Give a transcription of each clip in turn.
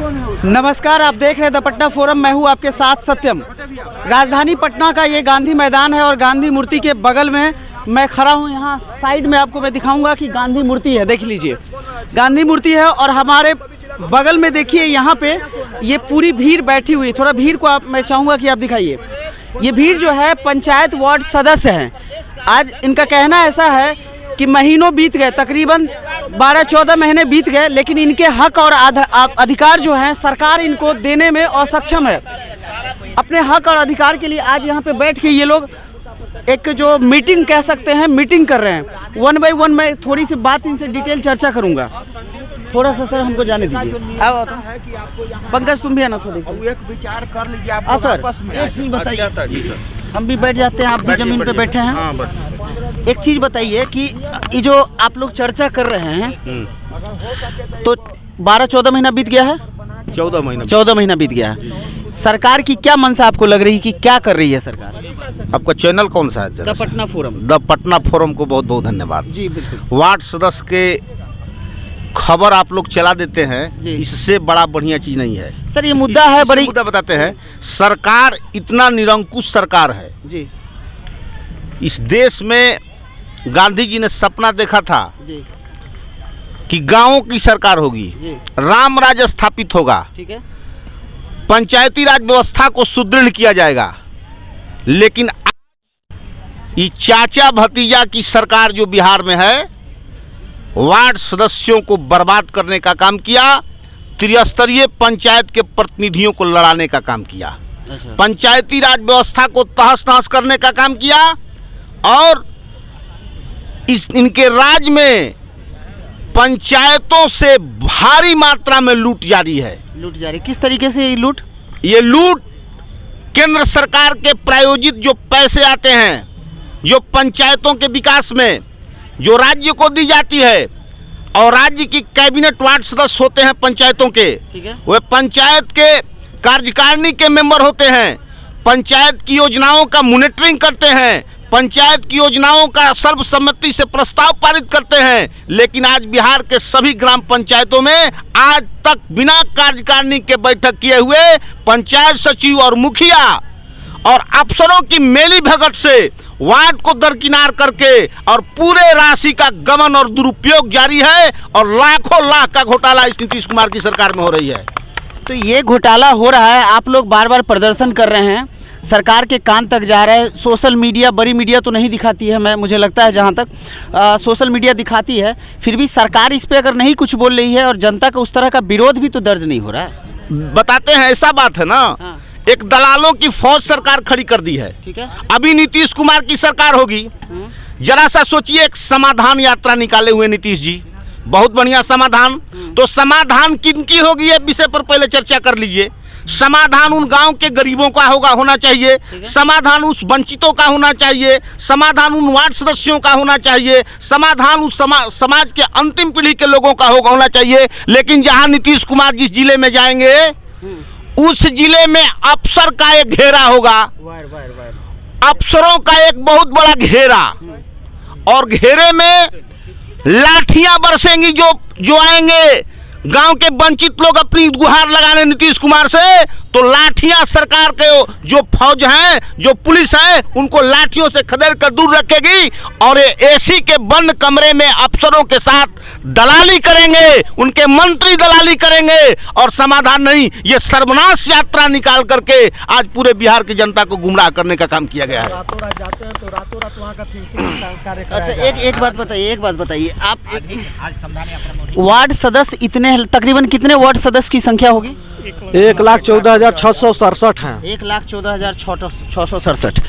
नमस्कार, आप देख रहे हैं द पटना फोरम। मैं हूं आपके साथ सत्यम। राजधानी पटना का ये गांधी मैदान है और गांधी मूर्ति के बगल में मैं खड़ा हूं। यहाँ साइड में आपको मैं दिखाऊंगा कि गांधी मूर्ति है, देख लीजिए गांधी मूर्ति है। और हमारे बगल में देखिए यहाँ पे ये पूरी भीड़ बैठी हुई है। थोड़ा भीड़ को मैं चाहूँगा कि आप दिखाइए। ये भीड़ जो है पंचायत वार्ड सदस्य हैं। आज इनका कहना ऐसा है कि महीनों बीत गए, तकरीबन 12-14 महीने बीत गए, लेकिन इनके हक और अधिकार जो हैं सरकार इनको देने में असक्षम है। अपने हक और अधिकार के लिए आज यहाँ पे बैठ के ये लोग एक जो मीटिंग कह सकते हैं, मीटिंग कर रहे हैं। 1 बाय 1 मैं थोड़ी सी बात इनसे डिटेल चर्चा करूँगा। थोड़ा सा सर हमको जाने दीजिए। आओ तो पंकज तुम भी आना, थोड़ा एक विचार कर लीजिए आप। सर एक चीज़ बताइए, हम भी बैठ जाते हैं, आप भी जमीन पे बैठे हैं। एक चीज़ बताइए कि ये जो आप लोग चर्चा कर रहे हैं तो 12-14 महीना बीत गया है। 14 महीना बीत गया है। सरकार की क्या मंशा आपको लग रही है कि क्या कर रही है सरकार? आपका चैनल कौन सा है? The Patna forum. The Patna forum को बहुत बहुत धन्यवाद जी। बिल्कुल, वार्ड सदस्य के खबर आप लोग चला देते हैं, इससे बड़ा बढ़िया चीज नहीं है सर। ये मुद्दा है, बड़ी मुद्दा बताते हैं। सरकार इतना निरंकुश सरकार है जी। इस देश में गांधी जी ने सपना देखा था जी कि गांवों की सरकार होगी, राम राज स्थापित होगा, ठीक है, पंचायती राज व्यवस्था को सुदृढ़ किया जाएगा। लेकिन ये चाचा भतीजा की सरकार जो बिहार में है, वार्ड सदस्यों को बर्बाद करने का काम किया, त्रिस्तरीय पंचायत के प्रतिनिधियों को लड़ाने का काम किया, पंचायती राज व्यवस्था को तहस नहस करने का काम किया। और इनके राज में पंचायतों से भारी मात्रा में लूट जारी है। लूट जारी किस तरीके से? ये लूट केंद्र सरकार के प्रायोजित जो पैसे आते हैं, जो पंचायतों के विकास में जो राज्य को दी जाती है, और राज्य की कैबिनेट वार्ड सदस्य होते हैं पंचायतों के, वे पंचायत के कार्यकारिणी के मेंबर होते हैं, पंचायत की योजनाओं का मॉनिटरिंग करते हैं, पंचायत की योजनाओं का सर्वसम्मति से प्रस्ताव पारित करते हैं। लेकिन आज बिहार के सभी ग्राम पंचायतों में आज तक बिना कार्यकारिणी के बैठक किए हुए पंचायत सचिव और मुखिया और अफसरों की मेली भगत से वार्ड को दरकिनार करके और पूरे राशि का गबन और दुरुपयोग जारी है। और लाखों लाख का घोटाला इस नीतीश कुमार की सरकार में हो रही है। तो ये घोटाला हो रहा है, आप लोग बार बार प्रदर्शन कर रहे हैं, सरकार के कान तक जा रहा है। सोशल मीडिया, बड़ी मीडिया तो नहीं दिखाती है, मुझे लगता है जहाँ तक सोशल मीडिया दिखाती है, फिर भी सरकार इस पे अगर नहीं कुछ बोल रही है और जनता का उस तरह का विरोध भी तो दर्ज नहीं हो रहा है। बताते हैं, ऐसा बात है ना। हाँ। एक दलालों की फौज सरकार खड़ी कर दी है, ठीक है। अभी नीतीश कुमार की सरकार होगी, जरा सा सोचिए, एक समाधान यात्रा निकाले हुए नीतीश जी, बहुत बढ़िया समाधान। तो समाधान किनकी होगी ये विषय पर पहले चर्चा कर लीजिए। समाधान उन गांव के गरीबों का होना चाहिए, समाधान उस वंचितों का होना चाहिए, समाधान उन वार्ड सदस्यों का होना चाहिए, समाधान उस समाज के अंतिम पीढ़ी के लोगों का होना चाहिए। लेकिन जहां नीतीश कुमार जिस जिले में जाएंगे, उस जिले में अफसर का एक घेरा होगा, अफसरों का एक बहुत बड़ा घेरा, और घेरे में लाठियां बरसेंगी। जो आएंगे गांव के वंचित लोग अपनी गुहार लगाने नीतीश कुमार से, तो लाठियां सरकार के जो फौज है, जो पुलिस है, उनको लाठियों से खदेड़ कर दूर रखेगी। और एसी के बंद कमरे में अफसरों के साथ दलाली करेंगे, उनके मंत्री दलाली करेंगे, और समाधान नहीं, ये सर्वनाश यात्रा निकाल करके आज पूरे बिहार की जनता को गुमराह करने का काम किया गया है। अच्छा, एक बात बताइए, आप वार्ड सदस्य इतने, तकरीबन कितने वार्ड सदस्य की संख्या होगी? 1,14,667 हैं। 1,14,667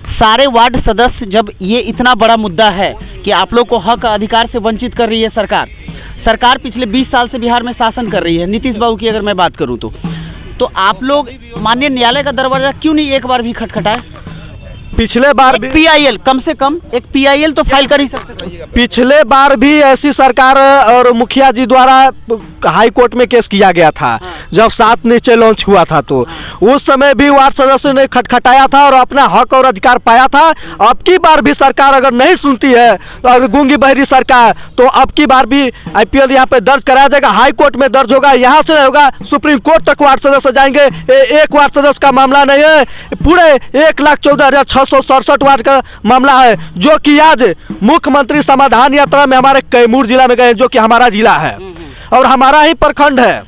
सारे वार्ड सदस्य। जब ये इतना बड़ा मुद्दा है कि आप लोग को हक अधिकार से वंचित कर रही है सरकार पिछले 20 साल से बिहार में शासन कर रही है, नीतीश बाबू की अगर मैं बात करूं तो आप लोग माननीय न्यायालय का दरवाजा क्यों नहीं एक बार भी खटखटाए? पिछले बार भी पीआईएल, कम से कम एक पीआईएल तो फाइल कर ही सकते थे। पिछले बार भी ऐसी सरकार और मुखिया जी द्वारा हाई कोर्ट में केस किया गया था। जब 7 नीचे लॉन्च हुआ था तो उस समय भी वार्ड सदस्य ने खटखटाया था और अपना हक और अधिकार पाया था। अब की बार भी सरकार अगर नहीं सुनती है, अगर गूंगी बहरी सरकार, तो अब की बार भी आईपीएल यहाँ पे दर्ज कराया जाएगा, हाई कोर्ट में दर्ज होगा, यहाँ से होगा सुप्रीम कोर्ट तक वार्ड सदस्य जाएंगे। एक वार्ड सदस्य का मामला नहीं है, पूरे 1,14,667 वार्ड का मामला है, जो कि आज मुख्यमंत्री समाधान यात्रा में हमारे कैमूर जिला में गए, जो कि हमारा जिला है और हमारा ही प्रखंड है।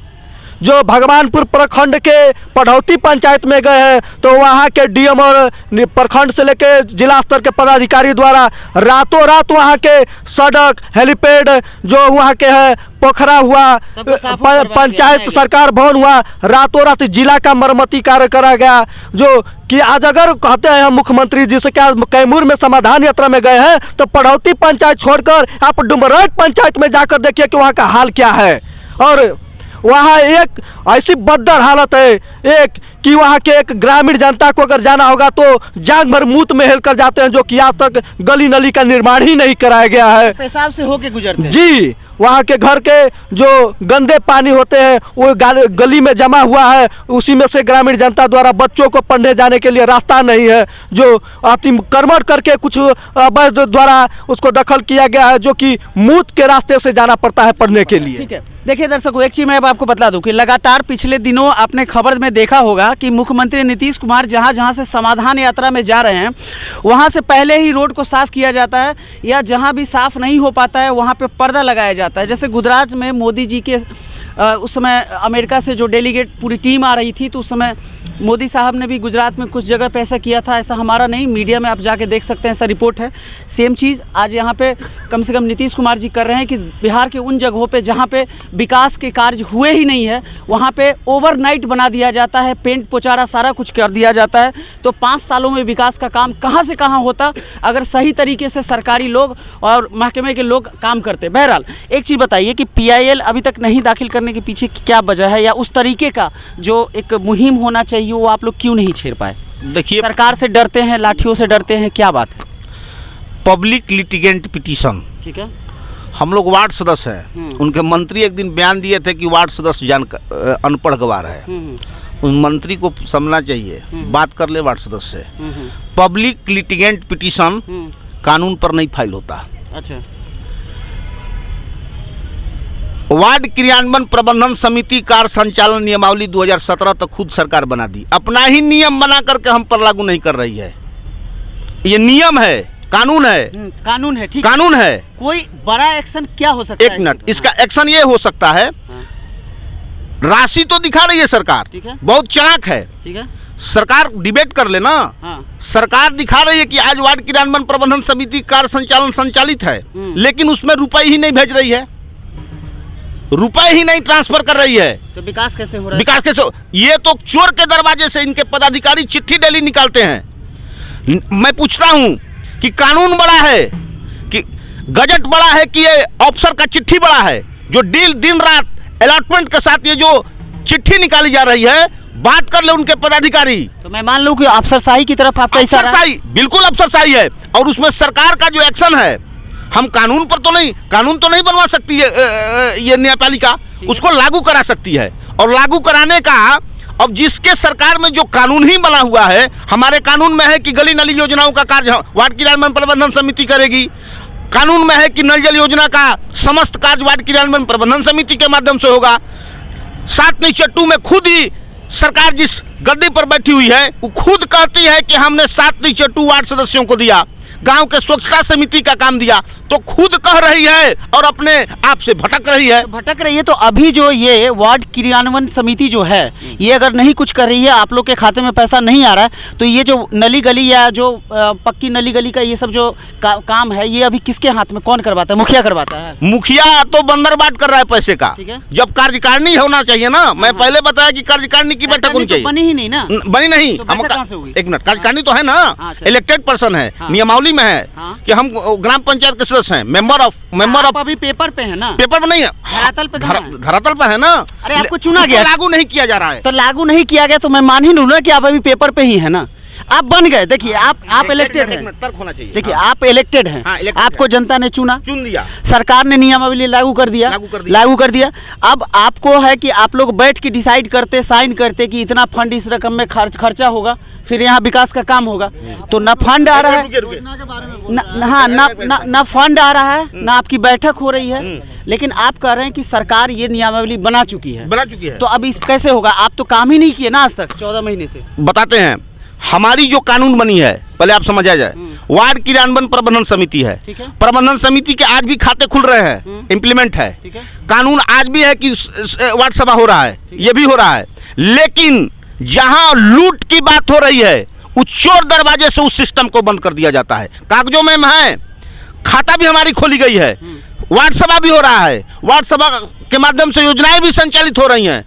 जो भगवानपुर प्रखंड के पढ़ौती पंचायत में गए हैं तो वहाँ के डीएम और प्रखंड से लेके जिला स्तर के पदाधिकारी द्वारा रातों रात वहाँ के सड़क, हेलीपैड, जो वहाँ के है पोखरा हुआ, पंचायत सरकार भवन हुआ, रातों रात जिला का मरम्मती कार्य करा गया। जो कि आज अगर कहते हैं हम मुख्यमंत्री जी से क्या कैमूर में समाधान यात्रा में गए हैं तो पढ़ौती पंचायत छोड़कर आप डुमराट पंचायत में जाकर देखिए कि वहाँ का हाल क्या है। और वहाँ एक ऐसी बदतर हालत है एक कि वहाँ के एक ग्रामीण जनता को अगर जाना होगा तो जांग भर मुँह में हेल कर जाते हैं, जो कि आज तक गली नली का निर्माण ही नहीं कराया गया है। पेशाब से होके गुजरते हैं जी। वहाँ के घर के जो गंदे पानी होते हैं वो गली में जमा हुआ है, उसी में से ग्रामीण जनता द्वारा बच्चों को पढ़ने जाने के लिए रास्ता नहीं है, जो अतिक्रमण करके कुछ अवैध द्वारा उसको दखल किया गया है, जो कि मूत के रास्ते से जाना पड़ता है पढ़ने के लिए। ठीक है, देखिए दर्शकों, एक चीज़ मैं अब आपको बता दूं कि लगातार पिछले दिनों आपने खबर में देखा होगा कि मुख्यमंत्री नीतीश कुमार जहां जहां से समाधान यात्रा में जा रहे हैं वहां से पहले ही रोड को साफ किया जाता है, या जहां भी साफ नहीं हो पाता है वहां पे पर्दा लगाया जाता है। जैसे गुजरात में मोदी जी के उस समय अमेरिका से जो डेलीगेट पूरी टीम आ रही थी तो उस समय मोदी साहब ने भी गुजरात में कुछ जगह पे ऐसा किया था, ऐसा हमारा नहीं, मीडिया में आप जाके देख सकते हैं, ऐसा रिपोर्ट है। सेम चीज़ आज यहाँ पे कम से कम नीतीश कुमार जी कर रहे हैं कि बिहार के उन जगहों पे जहाँ पे विकास के कार्य हुए ही नहीं है वहाँ पे ओवरनाइट बना दिया जाता है, पेंट पोचारा सारा कुछ कर दिया जाता है। तो 5 सालों में विकास का काम कहाँ से कहाँ होता अगर सही तरीके से सरकारी लोग और महकमे के लोग काम करते। बहरहाल एक चीज़ बताइए कि पीआईएल अभी तक नहीं दाखिल करने के पीछे क्या वजह है, या उस तरीके का जो एक मुहिम होना चाहिए वो आप लोग क्यों नहीं छेड़ पाए? देखिए, सरकार से डरते हैं, लाठियों से डरते हैं, क्या बात है? पब्लिक लिटिगेंट पिटीशन, ठीक है, हम लोग वार्ड सदस्य हैं, उनके मंत्री एक दिन बयान दिए थे कि वार्ड सदस्य अनपढ़ गवार है। उन मंत्री को समझना चाहिए, बात कर ले वार्ड सदस्य से। पब्लिक लिटिगेंट पिटीशन कानून पर नहीं फाइल होता। अच्छा, वार्ड क्रियान्वयन प्रबंधन समिति कार्य संचालन नियमावली 2017 तक खुद सरकार बना दी, अपना ही नियम बना करके हम पर लागू नहीं कर रही है। ये नियम है, कानून है, कानून है, ठीक, कानून है। कोई बड़ा एक्शन क्या हो सकता है? एक मिनट, इसका एक्शन ये हो सकता है, राशि तो दिखा रही है सरकार, ठीक है, बहुत चालाक है, ठीक है, सरकार डिबेट कर लेना। सरकार दिखा रही है कि आज वार्ड क्रियान्वयन प्रबंधन समिति कार्य संचालन संचालित है, लेकिन उसमें रुपए ही नहीं भेज रही है, रुपए ही नहीं ट्रांसफर कर रही है, तो विकास कैसे हो रहा है? विकास कैसे? ये तो चोर के दरवाजे से इनके पदाधिकारी चिट्ठी डेली निकालते हैं। मैं पूछता हूं कि कानून बड़ा है कि गजट बड़ा है कि ये अफसर का चिट्ठी बड़ा है, जो डील दिन रात अलॉटमेंट के साथ ये जो चिट्ठी निकाली जा रही है, बात कर ले उनके पदाधिकारी। तो मैं मान लूं कि अफसरशाही की तरफ आपका इशारा है? बिल्कुल अफसरशाही है, और उसमें सरकार का जो एक्शन है, हम कानून पर तो नहीं, कानून तो नहीं बनवा सकती है ये न्यायपालिका, उसको लागू करा सकती है। और लागू कराने का अब जिसके सरकार में जो कानून ही बना हुआ है, हमारे कानून में है कि गली नली योजनाओं का कार्य वार्ड क्रियान्वयन प्रबंधन समिति करेगी, कानून में है कि नल जल योजना का समस्त कार्य वार्ड क्रियान्वयन प्रबंधन समिति के माध्यम से होगा। 7/2 में खुद ही सरकार जिस गद्दी पर बैठी हुई है वो खुद कहती है कि हमने 7/2 वार्ड सदस्यों को दिया, गांव के स्वच्छता समिति का काम दिया, तो खुद कह रही है और अपने आप से भटक रही है। भटक रही है तो अभी जो ये वार्ड क्रियान्वयन समिति जो है ये अगर नहीं कुछ कर रही है, आप लोग के खाते में पैसा नहीं आ रहा है, तो ये जो नली गली या जो पक्की नली गली का ये सब जो काम है ये अभी किसके हाथ में, कौन करवाता है? मुखिया करवाता है। मुखिया तो बंदरबाट कर रहा है पैसे का, ठीक है, जब कार्यकारिणी होना चाहिए ना। मैं पहले बताया कि कार्यकारिणी की बैठक होनी चाहिए, बनी ही नहीं ना, बनी नहीं। एक मिनट, कार्यकारिणी तो है ना, इलेक्टेड पर्सन है, नियमावली में है कि हम ग्राम पंचायत के सदस्य हैं, मेंबर ऑफ अभी पेपर पे है ना, पेपर में नहीं है, धरातल पे धरातल पर है ना। अरे आपको चुना गया, लागू नहीं किया जा रहा है, तो लागू नहीं किया गया तो मैं मान ही लूँ ना कि आप अभी पेपर पे ही है ना। आप बन गए, देखिए आप इलेक्टेड हैं, तर्क होना चाहिए। देखिए आप इलेक्टेड हैं, हाँ, elected आपको जनता ने चुन दिया, सरकार ने नियमावली लागू कर दिया। अब आपको है कि आप लोग बैठ के डिसाइड करते, साइन करते कि इतना फंड इस रकम में खर्चा होगा, फिर यहाँ विकास का काम होगा। तो ना फंड आ रहा है, ना फंड आ रहा है, ना आपकी बैठक हो रही है, लेकिन आप कह रहे हैं कि सरकार ये नियमावली बना चुकी है। तो अब इस कैसे होगा? आप तो काम ही नहीं किए ना आज तक 14 महीने से। बताते हैं, हमारी जो कानून बनी है, पहले आप समझ आ जाए। वार्ड क्रियान्वयन प्रबंधन समिति है, प्रबंधन समिति के आज भी खाते खुल रहे हैं, इंप्लीमेंट है, कानून आज भी है कि वार्ड सभा हो रहा है, ये भी हो रहा है। लेकिन जहां लूट की बात हो रही है, उस चोर दरवाजे से उस सिस्टम को बंद कर दिया जाता है। कागजों में है, खाता भी हमारी खोली गई है, वार्ड सभा भी हो रहा है, वार्ड सभा के माध्यम से योजनाएं भी संचालित हो रही हैं,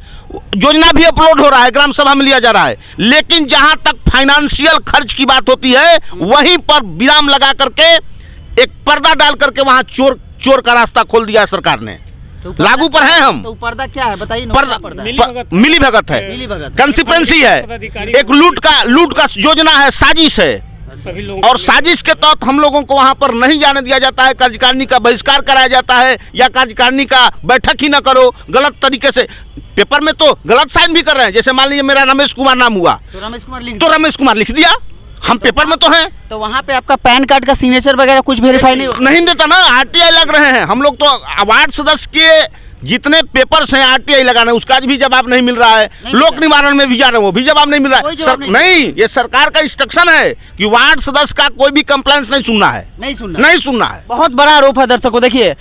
योजना भी अपलोड हो रहा है, ग्राम सभा में लिया जा रहा है। लेकिन जहां तक फाइनेंशियल खर्च की बात होती है, वहीं पर विराम लगा करके एक पर्दा डाल करके वहां चोर का रास्ता खोल दिया सरकार ने। तो लागू पर है हम। तो पर्दा क्या है बताइए? मिली भगत है, कंसिक्वेंसी है, एक लूट का योजना है, साजिश है, और साजिश के तहत हम लोगों को वहां पर नहीं जाने दिया जाता है, कार्यकारिणी का बहिष्कार कराया जाता है, या कार्यकारिणी का बैठक ही ना करो, गलत तरीके से पेपर में तो गलत साइन भी कर रहे हैं। जैसे मान लीजिए मेरा रमेश कुमार नाम हुआ, तो रमेश कुमार लिख दिया, हम पेपर में तो हैं। तो वहाँ पे आपका पैन कार्ड का सिग्नेचर वगैरह कुछ वेरीफाई नहीं देता ना, आरटीआई लग रहे हैं। हम लोग तो वार्ड सदस्य के जितने पेपर्स हैं आरटीआई लगाना, उसका भी जवाब नहीं मिल रहा है। लोक निवारण में भी जा रहे हैं, वो भी जवाब नहीं मिल रहा है। नहीं, ये सरकार का इंस्ट्रक्शन है कि वार्ड सदस्य का कोई भी कंप्लेंट्स नहीं सुनना है, नहीं सुनना है। बहुत बड़ा आरोप है दर्शकों। देखिए,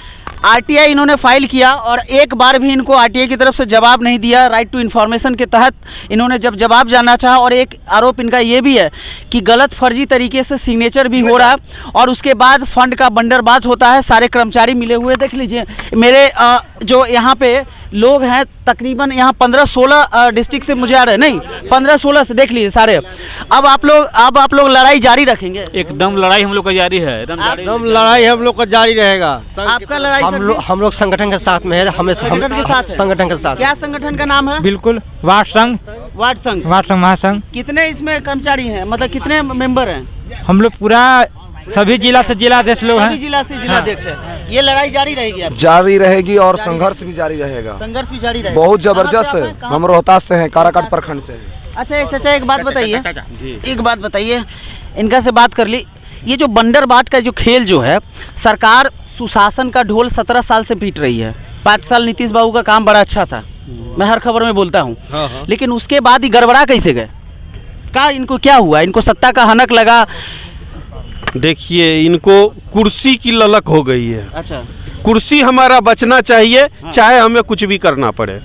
आरटीआई इन्होंने फाइल किया और एक बार भी इनको आरटीआई की तरफ से जवाब नहीं दिया। राइट टू इन्फॉर्मेशन के तहत इन्होंने जब जवाब जानना चाहा, और एक आरोप इनका ये भी है कि गलत फर्जी तरीके से सिग्नेचर भी हो रहा है, और उसके बाद फंड का बंदरबाज होता है। सारे कर्मचारी मिले हुए, देख लीजिए मेरे जो यहाँ पे लोग हैं, तकरीबन यहाँ 15-16 डिस्ट्रिक्ट से मुझे आ रहे हैं, नहीं 15-16 से, देख लीजिए सारे। अब आप लोग लड़ाई जारी रखेंगे? एकदम लड़ाई हम लोग का जारी है, एकदम लड़ाई हम लोग का जारी रहेगा। आपका लड़ाई हम लोग संगठन के साथ में है, हमें संगठन के साथ। क्या संगठन का नाम है? बिल्कुल, वार्ड संघ महासंघ। कितने इसमें कर्मचारी हैं, मतलब कितने मेंबर हैं? हम लोग पूरा सभी जिला से जिलाध्यक्ष लोग हैं, सभी जिला से जिलाध्यक्ष है। ये लड़ाई जारी रहेगी? जारी रहेगी, और संघर्ष भी जारी रहेगा। संघर्ष भी जारी रहेगा, बहुत जबरदस्त है। हम रोहतास से हैं, काराकाट प्रखंड से। अच्छा चाचा, एक बात बताइए, इनका से बात कर ली। ये जो बंदरबाट का जो खेल जो है, सरकार सुशासन का ढोल 17 साल से पीट रही है। 5 साल नीतीश बाबू का काम बड़ा अच्छा था, मैं हर खबर में बोलता हूँ, लेकिन उसके बाद ही गड़बड़ा कैसे गए? इनको क्या हुआ? इनको सत्ता का हनक लगा? देखिए, इनको कुर्सी की ललक हो गई है। अच्छा, कुर्सी हमारा बचना चाहिए, चाहे हमें कुछ भी करना पड़े,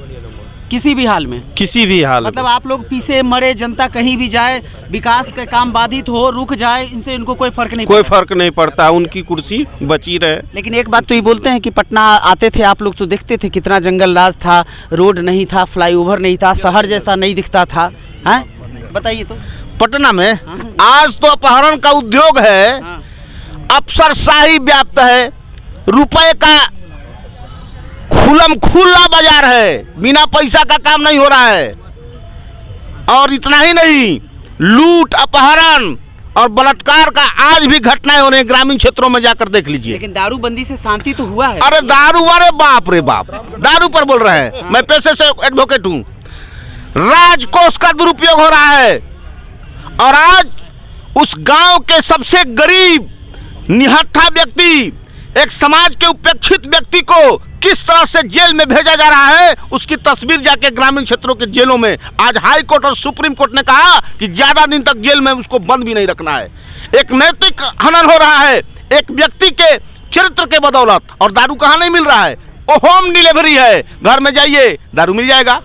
किसी भी हाल में, किसी भी हाल में। मतलब आप लोग पीछे मरे, जनता कहीं भी जाए, विकास का काम बाधित हो, रुक जाए, इनसे इनको कोई फर्क नहीं पड़ता, उनकी कुर्सी बची रहे। लेकिन एक बात तो ये बोलते हैं कि पटना आते थे आप लोग तो देखते थे कितना जंगल राज था, रोड नहीं था, फ्लाईओवर नहीं था, शहर जैसा नहीं दिखता था। हैं, बताइए तो। पटना में आज तो अपहरण का उद्योग है, अफसरशाही व्याप्त है, रुपए का खुला बाजार है, बिना पैसा का काम नहीं हो रहा है। और इतना ही नहीं, लूट, अपहरण और बलात्कार का आज भी घटनाएं हो रही हैं ग्रामीण क्षेत्रों में, जाकर देख लीजिए। लेकिन दारूबंदी से शांति तो हुआ है। अरे बाप रे बाप, दारू पर बोल रहे हैं। मैं पेशे से एडवोकेट हूँ। राजकोष का दुरुपयोग हो रहा है, और आज उस गांव के सबसे गरीब निहत्था व्यक्ति, एक समाज के उपेक्षित व्यक्ति को किस तरह से जेल में भेजा जा रहा है, उसकी तस्वीर जाके ग्रामीण क्षेत्रों के जेलों में। आज हाई कोर्ट और सुप्रीम कोर्ट ने कहा कि ज्यादा दिन तक जेल में उसको बंद भी नहीं रखना है। एक नैतिक हनन हो रहा है एक व्यक्ति के चरित्र के बदौलत। और दारू कहाँ नहीं मिल रहा है? वो होम डिलीवरी है, घर में जाइए दारू मिल जाएगा।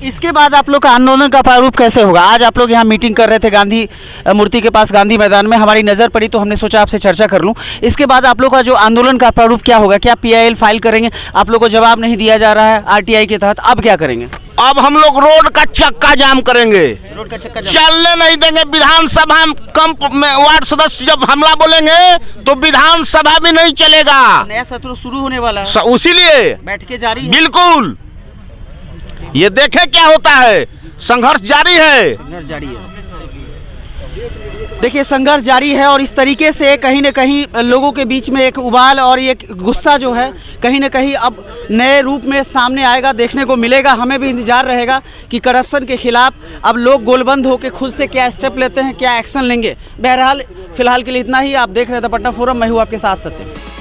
इसके बाद आप लोग का आंदोलन का प्रारूप कैसे होगा? आज आप लोग यहाँ मीटिंग कर रहे थे गांधी मूर्ति के पास, गांधी मैदान में, हमारी नज़र पड़ी तो हमने सोचा आपसे चर्चा कर लूँ। इसके बाद आप लोग का जो आंदोलन का प्रारूप क्या होगा? क्या PIL फाइल करेंगे? आप लोग को जवाब नहीं दिया जा रहा है RTI के तहत, अब क्या करेंगे? अब हम लोग रोड का चक्का जाम करेंगे, रोड का चक्का जाम चलने नहीं देंगे। विधानसभा में वार्ड सदस्य जब हमला बोलेंगे तो विधानसभा भी नहीं चलेगा। नया सत्र शुरू होने वाला है, उसीलिए बैठ के जारी है। बिल्कुल, ये देखें क्या होता है। संघर्ष जारी है। संघर्ष जारी है। देखिए संघर्ष जारी है और इस तरीके से कहीं न कहीं लोगों के बीच में एक उबाल और एक गुस्सा जो है कहीं न कहीं अब नए रूप में सामने आएगा, देखने को मिलेगा। हमें भी इंतजार रहेगा कि करप्शन के खिलाफ अब लोग गोलबंद होकर खुद से क्या स्टेप लेते हैं, क्या एक्शन लेंगे। बहरहाल फिलहाल के लिए इतना ही। आप देख रहे थे पटना फोरम, मैं हूँ आपके साथ सत्यम।